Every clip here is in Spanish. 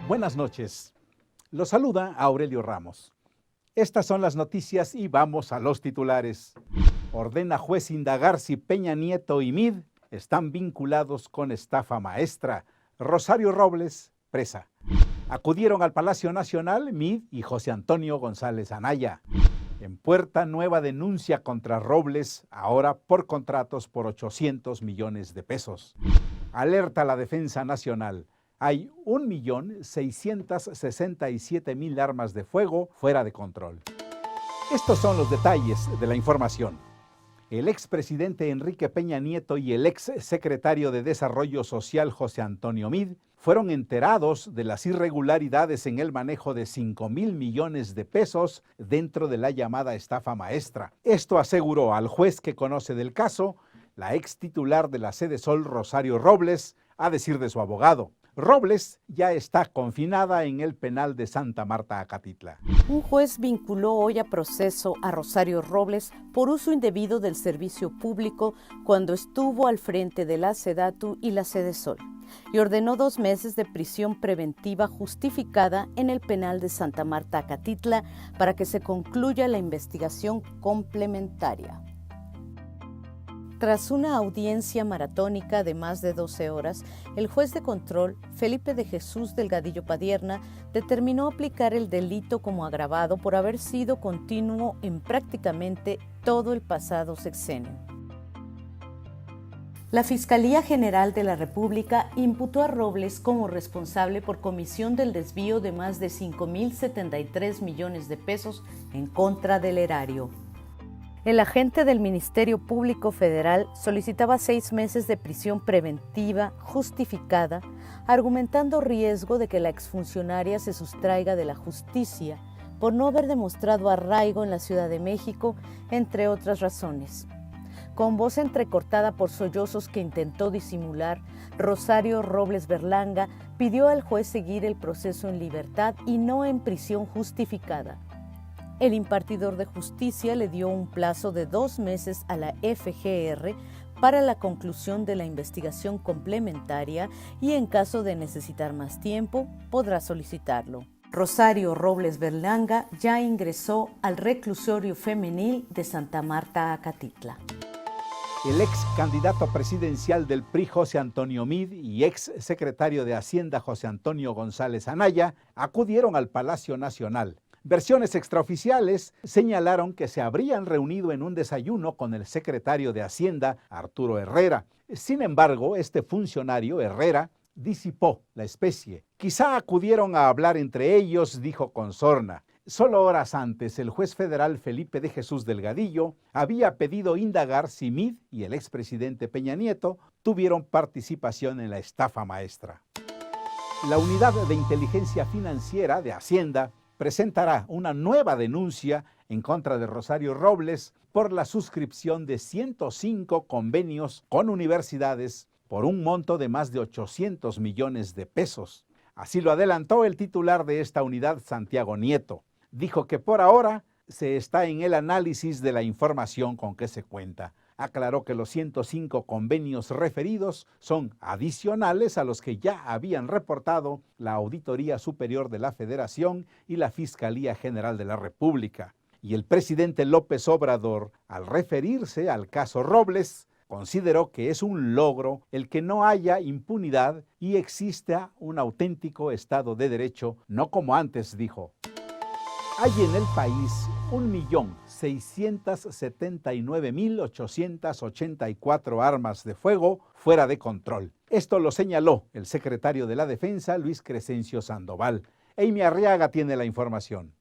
Buenas noches. Los saluda Aurelio Ramos. Estas son las noticias y vamos a los titulares. Ordena juez indagar si Peña Nieto y Mid están vinculados con estafa maestra. Rosario Robles, presa. Acudieron al Palacio Nacional Mid y José Antonio González Anaya. En puerta nueva denuncia contra Robles, ahora por contratos por 800 millones de pesos. Alerta a la Defensa Nacional. Hay 1.667.000 armas de fuego fuera de control. Estos son los detalles de la información. El expresidente Enrique Peña Nieto y el exsecretario de Desarrollo Social José Antonio Mid fueron enterados de las irregularidades en el manejo de 5,000 millones de pesos dentro de la llamada estafa maestra. Esto aseguró al juez que conoce del caso, la ex titular de la Sede Sol Rosario Robles, a decir de su abogado. Robles ya está confinada en el penal de Santa Marta, Acatitla. Un juez vinculó hoy a proceso a Rosario Robles por uso indebido del servicio público cuando estuvo al frente de la SEDATU y la Sede Sol y ordenó 2 meses de prisión preventiva justificada en el penal de Santa Marta, Acatitla, para que se concluya la investigación complementaria. Tras una audiencia maratónica de más de 12 horas, el juez de control, Felipe de Jesús Delgadillo Padierna, determinó aplicar el delito como agravado por haber sido continuo en prácticamente todo el pasado sexenio. La Fiscalía General de la República imputó a Robles como responsable por comisión del desvío de más de 5,073 millones de pesos en contra del erario. El agente del Ministerio Público Federal solicitaba 6 meses de prisión preventiva justificada, argumentando riesgo de que la exfuncionaria se sustraiga de la justicia por no haber demostrado arraigo en la Ciudad de México, entre otras razones. Con voz entrecortada por sollozos que intentó disimular, Rosario Robles Berlanga pidió al juez seguir el proceso en libertad y no en prisión justificada. El impartidor de justicia le dio un plazo de 2 meses a la FGR para la conclusión de la investigación complementaria y en caso de necesitar más tiempo, podrá solicitarlo. Rosario Robles Berlanga ya ingresó al reclusorio femenil de Santa Marta, Acatitla. El ex candidato presidencial del PRI, José Antonio Mid, y ex secretario de Hacienda, José Antonio González Anaya, acudieron al Palacio Nacional. Versiones extraoficiales señalaron que se habrían reunido en un desayuno con el secretario de Hacienda, Arturo Herrera. Sin embargo, este funcionario, Herrera, disipó la especie. Quizá acudieron a hablar entre ellos, dijo con sorna. Solo horas antes, el juez federal Felipe de Jesús Delgadillo había pedido indagar si Mid y el expresidente Peña Nieto tuvieron participación en la estafa maestra. La Unidad de Inteligencia Financiera de Hacienda presentará una nueva denuncia en contra de Rosario Robles por la suscripción de 105 convenios con universidades por un monto de más de 800 millones de pesos. Así lo adelantó el titular de esta unidad, Santiago Nieto. Dijo que por ahora se está en el análisis de la información con que se cuenta. Aclaró que los 105 convenios referidos son adicionales a los que ya habían reportado la Auditoría Superior de la Federación y la Fiscalía General de la República. Y el presidente López Obrador, al referirse al caso Robles, consideró que es un logro el que no haya impunidad y exista un auténtico Estado de Derecho, no como antes dijo. Hay en el país 1.679.884 armas de fuego fuera de control. Esto lo señaló el secretario de la Defensa, Luis Crescencio Sandoval. Amy Arriaga tiene la información.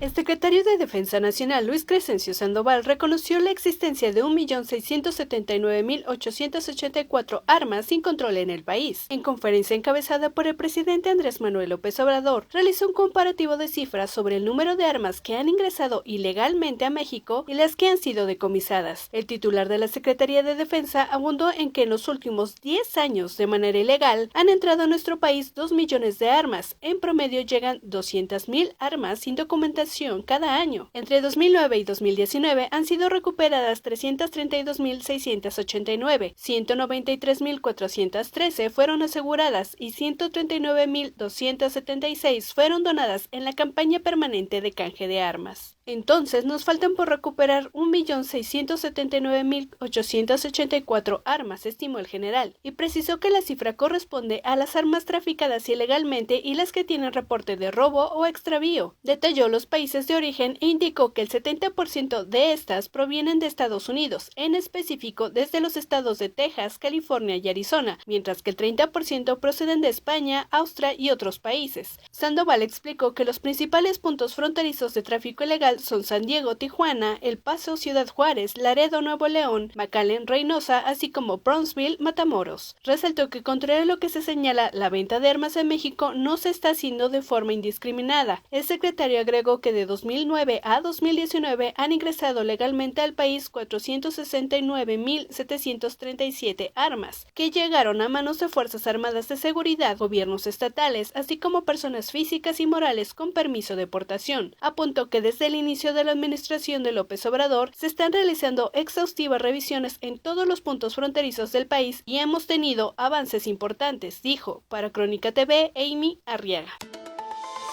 El secretario de Defensa Nacional, Luis Crescencio Sandoval, reconoció la existencia de 1.679.884 armas sin control en el país. En conferencia encabezada por el presidente Andrés Manuel López Obrador, realizó un comparativo de cifras sobre el número de armas que han ingresado ilegalmente a México y las que han sido decomisadas. El titular de la Secretaría de Defensa abundó en que en los últimos 10 años, de manera ilegal, han entrado a nuestro país 2 millones de armas. En promedio llegan 200,000 armas sin documentación exportación cada año. Entre 2009 y 2019 han sido recuperadas 332.689, 193.413 fueron aseguradas y 139.276 fueron donadas en la campaña permanente de canje de armas. Entonces nos faltan por recuperar 1.679.884 armas, estimó el general, y precisó que la cifra corresponde a las armas traficadas ilegalmente y las que tienen reporte de robo o extravío. Detalló los países de origen e indicó que el 70% de estas provienen de Estados Unidos, en específico desde los estados de Texas, California y Arizona, mientras que el 30% proceden de España, Austria y otros países. Sandoval explicó que los principales puntos fronterizos de tráfico ilegal son San Diego, Tijuana, El Paso, Ciudad Juárez, Laredo, Nuevo León, McAllen, Reynosa, así como Brownsville, Matamoros. Resaltó que contrario a lo que se señala, la venta de armas en México no se está haciendo de forma indiscriminada. El secretario agregó que de 2009 a 2019 han ingresado legalmente al país 469.737 armas, que llegaron a manos de Fuerzas Armadas de Seguridad, gobiernos estatales, así como personas físicas y morales con permiso de portación. Apuntó que desde el inicio de la administración de López Obrador se están realizando exhaustivas revisiones en todos los puntos fronterizos del país y hemos tenido avances importantes, dijo. Para Crónica TV, Amy Arriaga.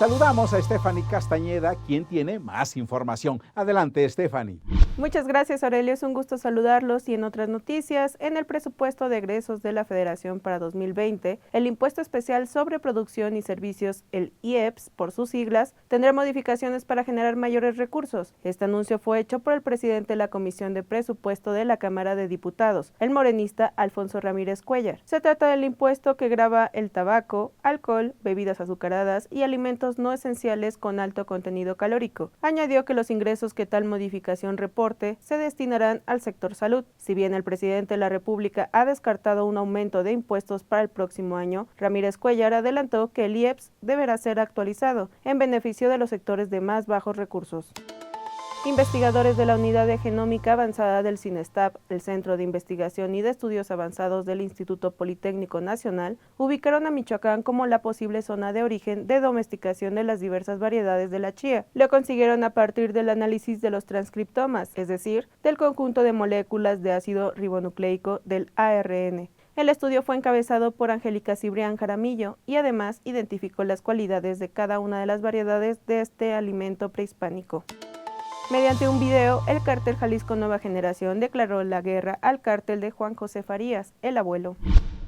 Saludamos a Stephanie Castañeda, quien tiene más información. Adelante, Stephanie. Muchas gracias, Aurelio. Es un gusto saludarlos. Y en otras noticias, en el presupuesto de egresos de la Federación para 2020, el Impuesto Especial sobre Producción y Servicios, el IEPS, por sus siglas, tendrá modificaciones para generar mayores recursos. Este anuncio fue hecho por el presidente de la Comisión de Presupuesto de la Cámara de Diputados, el morenista Alfonso Ramírez Cuéllar. Se trata del impuesto que grava el tabaco, alcohol, bebidas azucaradas y alimentos no esenciales con alto contenido calórico. Añadió que los ingresos que tal modificación reporte se destinarán al sector salud. Si bien el presidente de la República ha descartado un aumento de impuestos para el próximo año, Ramírez Cuéllar adelantó que el IEPS deberá ser actualizado en beneficio de los sectores de más bajos recursos. Investigadores de la Unidad de Genómica Avanzada del CINESTAP, el Centro de Investigación y de Estudios Avanzados del Instituto Politécnico Nacional, ubicaron a Michoacán como la posible zona de origen de domesticación de las diversas variedades de la chía. Lo consiguieron a partir del análisis de los transcriptomas, es decir, del conjunto de moléculas de ácido ribonucleico del ARN. El estudio fue encabezado por Angélica Cibrián Jaramillo y además identificó las cualidades de cada una de las variedades de este alimento prehispánico. Mediante un video, el cártel Jalisco Nueva Generación declaró la guerra al cártel de Juan José Farías, el abuelo.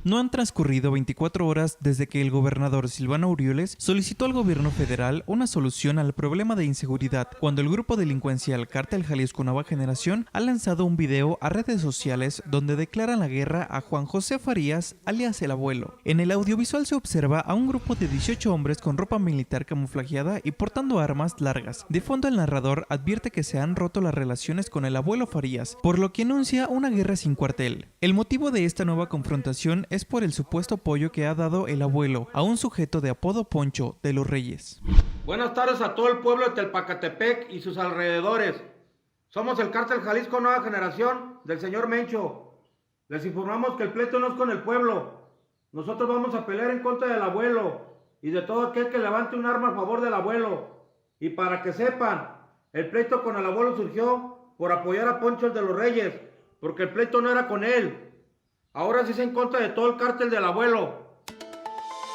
No han transcurrido 24 horas desde que el gobernador Silvano Aureoles solicitó al gobierno federal una solución al problema de inseguridad, cuando el grupo delincuencial Cártel Jalisco Nueva Generación ha lanzado un video a redes sociales donde declaran la guerra a Juan José Farías, alias el abuelo. En el audiovisual se observa a un grupo de 18 hombres con ropa militar camuflajeada y portando armas largas. De fondo, el narrador advierte que se han roto las relaciones con el abuelo Farías, por lo que anuncia una guerra sin cuartel. El motivo de esta nueva confrontación es por el supuesto apoyo que ha dado el abuelo a un sujeto de apodo Poncho de los Reyes. Buenas tardes a todo el pueblo de Telpacatepec y sus alrededores. Somos el Cártel Jalisco Nueva Generación del señor Mencho. Les informamos que el pleito no es con el pueblo. Nosotros vamos a pelear en contra del abuelo y de todo aquel que levante un arma a favor del abuelo. Y para que sepan, el pleito con el abuelo surgió por apoyar a Poncho el de los Reyes, porque el pleito no era con él. Ahora sí es en contra de todo el cártel del abuelo.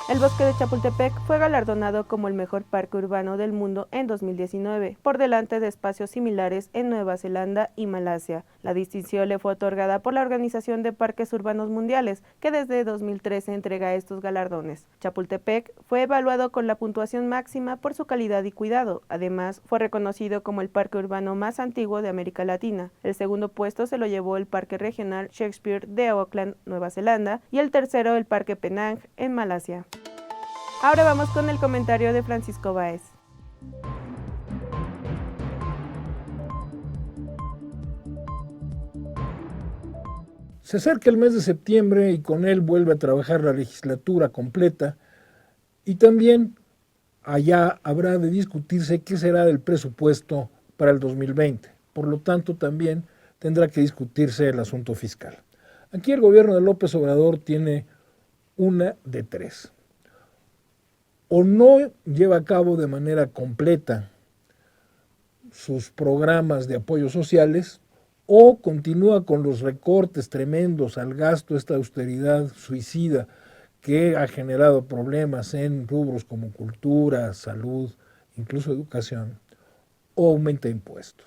El bosque de Chapultepec fue galardonado como el mejor parque urbano del mundo en 2019, por delante de espacios similares en Nueva Zelanda y Malasia. La distinción le fue otorgada por la Organización de Parques Urbanos Mundiales, que desde 2013 entrega estos galardones. Chapultepec fue evaluado con la puntuación máxima por su calidad y cuidado. Además, fue reconocido como el parque urbano más antiguo de América Latina. El segundo puesto se lo llevó el Parque Regional Shakespeare de Auckland, Nueva Zelanda, y el tercero el Parque Penang en Malasia. Ahora vamos con el comentario de Francisco Báez. Se acerca el mes de septiembre y con él vuelve a trabajar la legislatura completa y también allá habrá de discutirse qué será del presupuesto para el 2020. Por lo tanto, también tendrá que discutirse el asunto fiscal. Aquí el gobierno de López Obrador tiene una de tres. O no lleva a cabo de manera completa sus programas de apoyos sociales o continúa con los recortes tremendos al gasto, esta austeridad suicida que ha generado problemas en rubros como cultura, salud, incluso educación, o aumenta impuestos.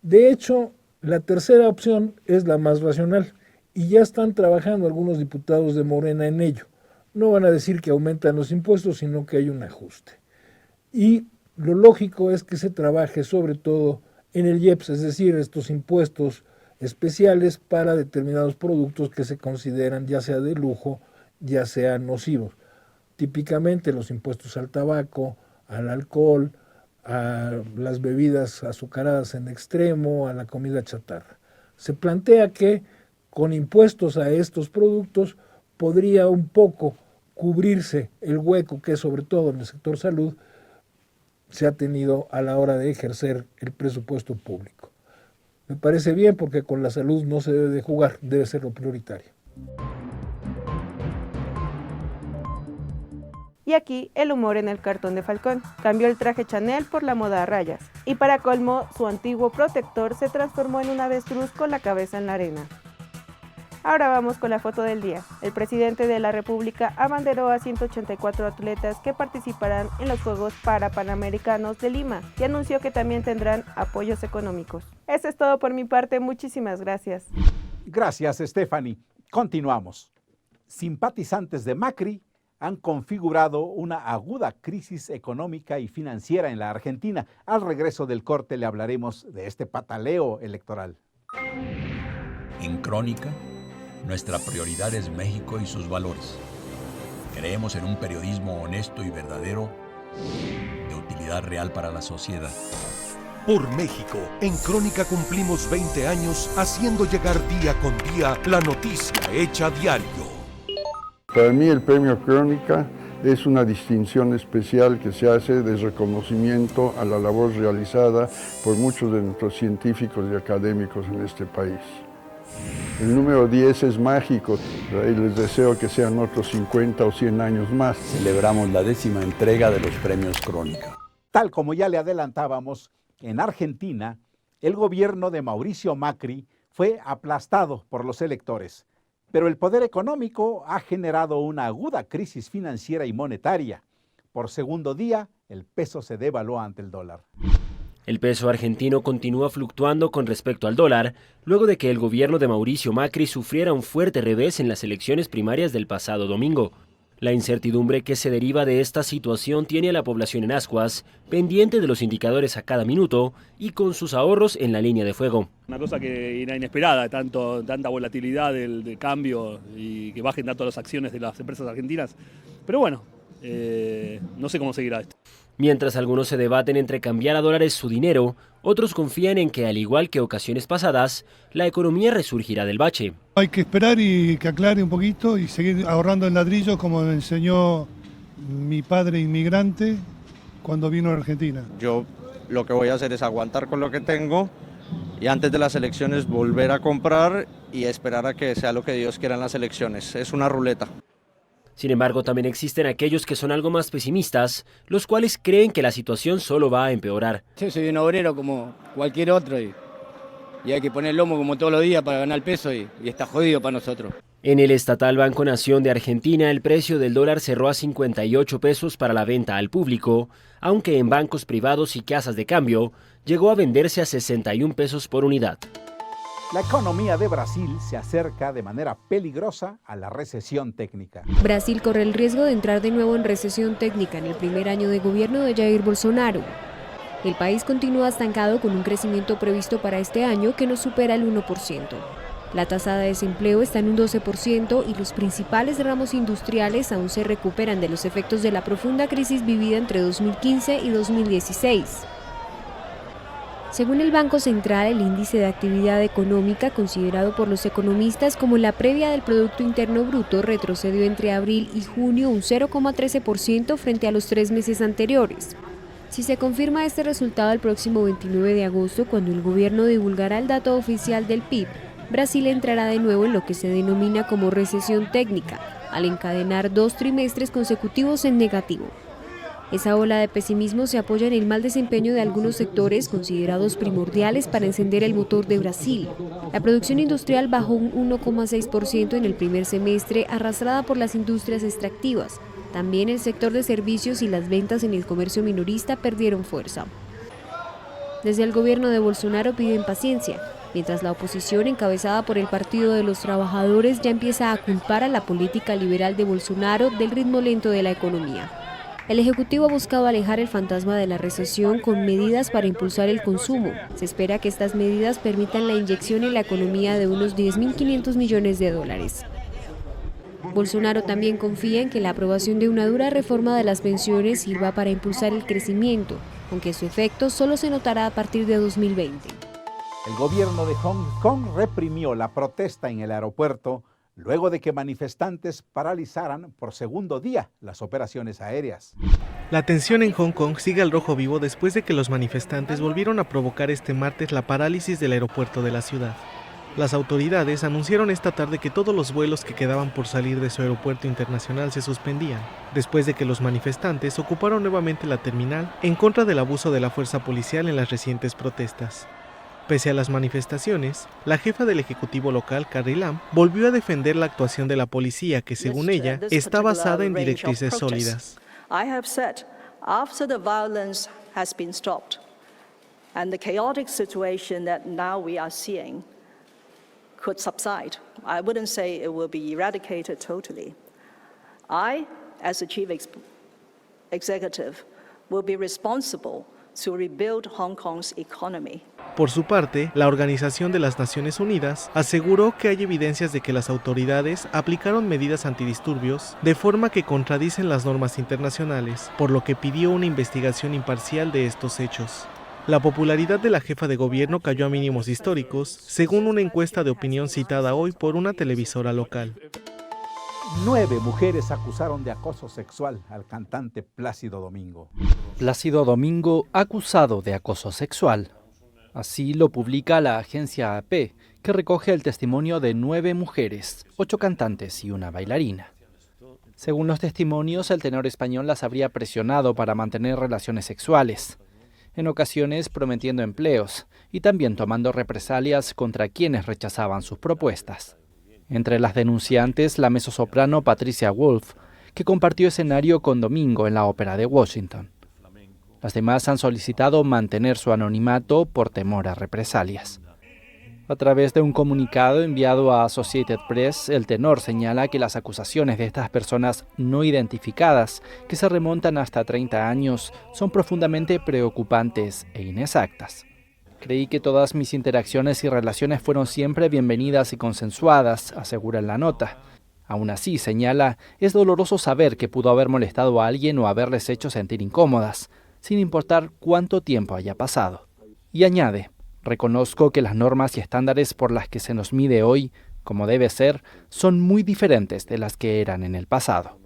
De hecho, la tercera opción es la más racional y ya están trabajando algunos diputados de Morena en ello. No van a decir que aumentan los impuestos, sino que hay un ajuste. Y lo lógico es que se trabaje sobre todo en el IEPS, es decir, estos impuestos especiales para determinados productos que se consideran ya sea de lujo, ya sean nocivos. Típicamente los impuestos al tabaco, al alcohol, a las bebidas azucaradas en extremo, a la comida chatarra. Se plantea que con impuestos a estos productos podría un poco cubrirse el hueco que sobre todo en el sector salud se ha tenido a la hora de ejercer el presupuesto público. Me parece bien porque con la salud no se debe de jugar, debe ser lo prioritario. Y aquí el humor en el cartón de Falcón. Cambió el traje Chanel por la moda a rayas. Y para colmo, su antiguo protector se transformó en un avestruz con la cabeza en la arena. Ahora vamos con la foto del día. El presidente de la República abanderó a 184 atletas que participarán en los Juegos Panamericanos de Lima y anunció que también tendrán apoyos económicos. Eso es todo por mi parte, muchísimas gracias. Gracias, Stephanie. Continuamos. Simpatizantes de Macri han configurado una aguda crisis económica y financiera en la Argentina. Al regreso del corte le hablaremos de este pataleo electoral. En Crónica, nuestra prioridad es México y sus valores. Creemos en un periodismo honesto y verdadero, de utilidad real para la sociedad. Por México, en Crónica cumplimos 20 años haciendo llegar día con día la noticia hecha diario. Para mí el premio Crónica es una distinción especial que se hace de reconocimiento a la labor realizada por muchos de nuestros científicos y académicos en este país. El número 10 es mágico y les deseo que sean otros 50 o 100 años más. Celebramos la 10ª entrega de los premios Crónica. Tal como ya le adelantábamos, en Argentina, el gobierno de Mauricio Macri fue aplastado por los electores. Pero el poder económico ha generado una aguda crisis financiera y monetaria. Por segundo día, el peso se devaluó ante el dólar. El peso argentino continúa fluctuando con respecto al dólar, luego de que el gobierno de Mauricio Macri sufriera un fuerte revés en las elecciones primarias del pasado domingo. La incertidumbre que se deriva de esta situación tiene a la población en ascuas, pendiente de los indicadores a cada minuto y con sus ahorros en la línea de fuego. Una cosa que era inesperada, tanta volatilidad del cambio y que bajen tanto las acciones de las empresas argentinas. Pero bueno, no sé cómo seguirá esto. Mientras algunos se debaten entre cambiar a dólares su dinero, otros confían en que, al igual que ocasiones pasadas, la economía resurgirá del bache. Hay que esperar y que aclare un poquito y seguir ahorrando en ladrillos como me enseñó mi padre inmigrante cuando vino a Argentina. Yo lo que voy a hacer es aguantar con lo que tengo y antes de las elecciones volver a comprar y esperar a que sea lo que Dios quiera en las elecciones. Es una ruleta. Sin embargo, también existen aquellos que son algo más pesimistas, los cuales creen que la situación solo va a empeorar. Yo soy un obrero como cualquier otro y hay que poner el lomo como todos los días para ganar el peso y está jodido para nosotros. En el estatal Banco Nación de Argentina, el precio del dólar cerró a 58 pesos para la venta al público, aunque en bancos privados y casas de cambio llegó a venderse a 61 pesos por unidad. La economía de Brasil se acerca de manera peligrosa a la recesión técnica. Brasil corre el riesgo de entrar de nuevo en recesión técnica en el primer año de gobierno de Jair Bolsonaro. El país continúa estancado con un crecimiento previsto para este año que no supera el 1%. La tasa de desempleo está en un 12% y los principales ramos industriales aún se recuperan de los efectos de la profunda crisis vivida entre 2015 y 2016. Según el Banco Central, el índice de actividad económica, considerado por los economistas como la previa del Producto Interno Bruto, retrocedió entre abril y junio un 0,13% frente a los 3 meses anteriores. Si se confirma este resultado el próximo 29 de agosto, cuando el gobierno divulgará el dato oficial del PIB, Brasil entrará de nuevo en lo que se denomina como recesión técnica, al encadenar 2 trimestres consecutivos en negativo. Esa ola de pesimismo se apoya en el mal desempeño de algunos sectores considerados primordiales para encender el motor de Brasil. La producción industrial bajó un 1,6% en el primer semestre, arrastrada por las industrias extractivas. También el sector de servicios y las ventas en el comercio minorista perdieron fuerza. Desde el gobierno de Bolsonaro piden paciencia, mientras la oposición, encabezada por el Partido de los Trabajadores, ya empieza a culpar a la política liberal de Bolsonaro del ritmo lento de la economía. El Ejecutivo ha buscado alejar el fantasma de la recesión con medidas para impulsar el consumo. Se espera que estas medidas permitan la inyección en la economía de unos 10.500 millones de dólares. Bolsonaro también confía en que la aprobación de una dura reforma de las pensiones sirva para impulsar el crecimiento, aunque su efecto solo se notará a partir de 2020. El gobierno de Hong Kong reprimió la protesta en el aeropuerto luego de que manifestantes paralizaran por segundo día las operaciones aéreas. La tensión en Hong Kong sigue al rojo vivo después de que los manifestantes volvieron a provocar este martes la parálisis del aeropuerto de la ciudad. Las autoridades anunciaron esta tarde que todos los vuelos que quedaban por salir de su aeropuerto internacional se suspendían, después de que los manifestantes ocuparon nuevamente la terminal en contra del abuso de la fuerza policial en las recientes protestas. Pese a las manifestaciones, la jefa del Ejecutivo local, Carrie Lam, volvió a defender la actuación de la policía que, según ella, está basada en directrices sólidas. I have said, after the violence has been stopped and the chaotic situation that now we are seeing could subside, I wouldn't say it will be eradicated totally. I, as the chief executive, will be responsible to rebuild Hong Kong's economy. Por su parte, la Organización de las Naciones Unidas aseguró que hay evidencias de que las autoridades aplicaron medidas antidisturbios de forma que contradicen las normas internacionales, por lo que pidió una investigación imparcial de estos hechos. La popularidad de la jefa de gobierno cayó a mínimos históricos, según una encuesta de opinión citada hoy por una televisora local. 9 mujeres acusaron de acoso sexual al cantante Plácido Domingo. Plácido Domingo acusado de acoso sexual. Así lo publica la agencia AP, que recoge el testimonio de 9 mujeres, 8 cantantes y una bailarina. Según los testimonios, el tenor español las habría presionado para mantener relaciones sexuales, en ocasiones prometiendo empleos y también tomando represalias contra quienes rechazaban sus propuestas. Entre las denunciantes, la mezzosoprano Patricia Wolf, que compartió escenario con Domingo en la Ópera de Washington. Las demás han solicitado mantener su anonimato por temor a represalias. A través de un comunicado enviado a Associated Press, el tenor señala que las acusaciones de estas personas no identificadas, que se remontan hasta 30 años, son profundamente preocupantes e inexactas. Creí que todas mis interacciones y relaciones fueron siempre bienvenidas y consensuadas, asegura en la nota. Aún así, señala, es doloroso saber que pudo haber molestado a alguien o haberles hecho sentir incómodas, sin importar cuánto tiempo haya pasado. Y añade, reconozco que las normas y estándares por las que se nos mide hoy, como debe ser, son muy diferentes de las que eran en el pasado.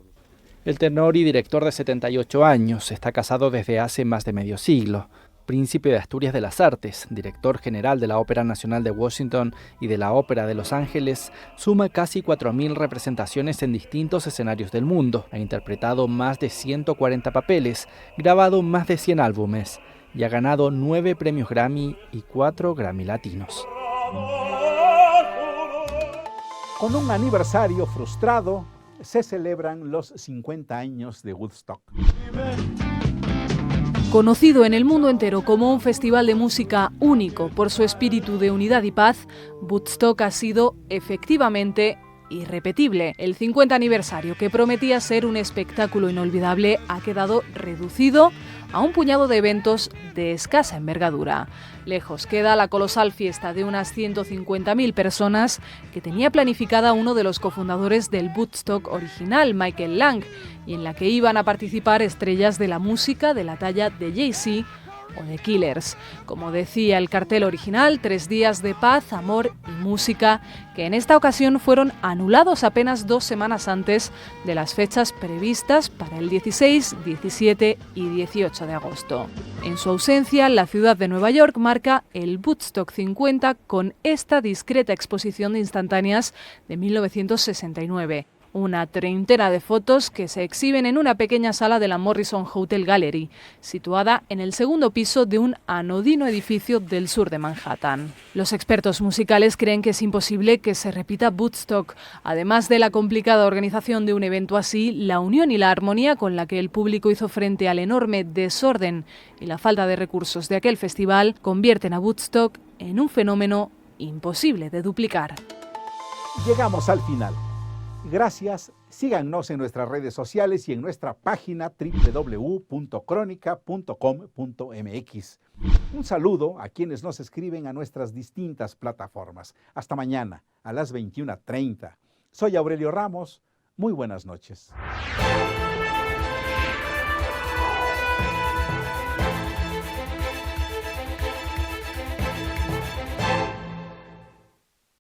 El tenor y director de 78 años está casado desde hace más de medio siglo. Príncipe de Asturias de las Artes, director general de la Ópera Nacional de Washington y de la Ópera de Los Ángeles, suma casi 4.000 representaciones en distintos escenarios del mundo. Ha interpretado más de 140 papeles, grabado más de 100 álbumes y ha ganado 9 premios Grammy y 4 Grammy Latinos. Con un aniversario frustrado, se celebran los 50 años de Woodstock. Conocido en el mundo entero como un festival de música único por su espíritu de unidad y paz, Woodstock ha sido efectivamente irrepetible. El 50 aniversario, que prometía ser un espectáculo inolvidable, ha quedado reducido a un puñado de eventos de escasa envergadura. Lejos queda la colosal fiesta de unas 150.000 personas que tenía planificada uno de los cofundadores del Woodstock original, Michael Lang, y en la que iban a participar estrellas de la música de la talla de Jay-Z o de Killers. Como decía el cartel original, 3 días de paz, amor y música, que en esta ocasión fueron anulados apenas 2 semanas antes de las fechas previstas para el 16, 17 y 18 de agosto. En su ausencia, la ciudad de Nueva York marca el Woodstock 50 con esta discreta exposición de instantáneas de 1969. Una treintena de fotos que se exhiben en una pequeña sala de la Morrison Hotel Gallery, situada en el segundo piso de un anodino edificio del sur de Manhattan. Los expertos musicales creen que es imposible que se repita Woodstock. Además de la complicada organización de un evento así, la unión y la armonía con la que el público hizo frente al enorme desorden y la falta de recursos de aquel festival convierten a Woodstock en un fenómeno imposible de duplicar. Llegamos al final. Gracias, síganos en nuestras redes sociales y en nuestra página www.cronica.com.mx. Un saludo a quienes nos escriben a nuestras distintas plataformas. Hasta mañana a las 21:30. Soy Aurelio Ramos. Muy buenas noches.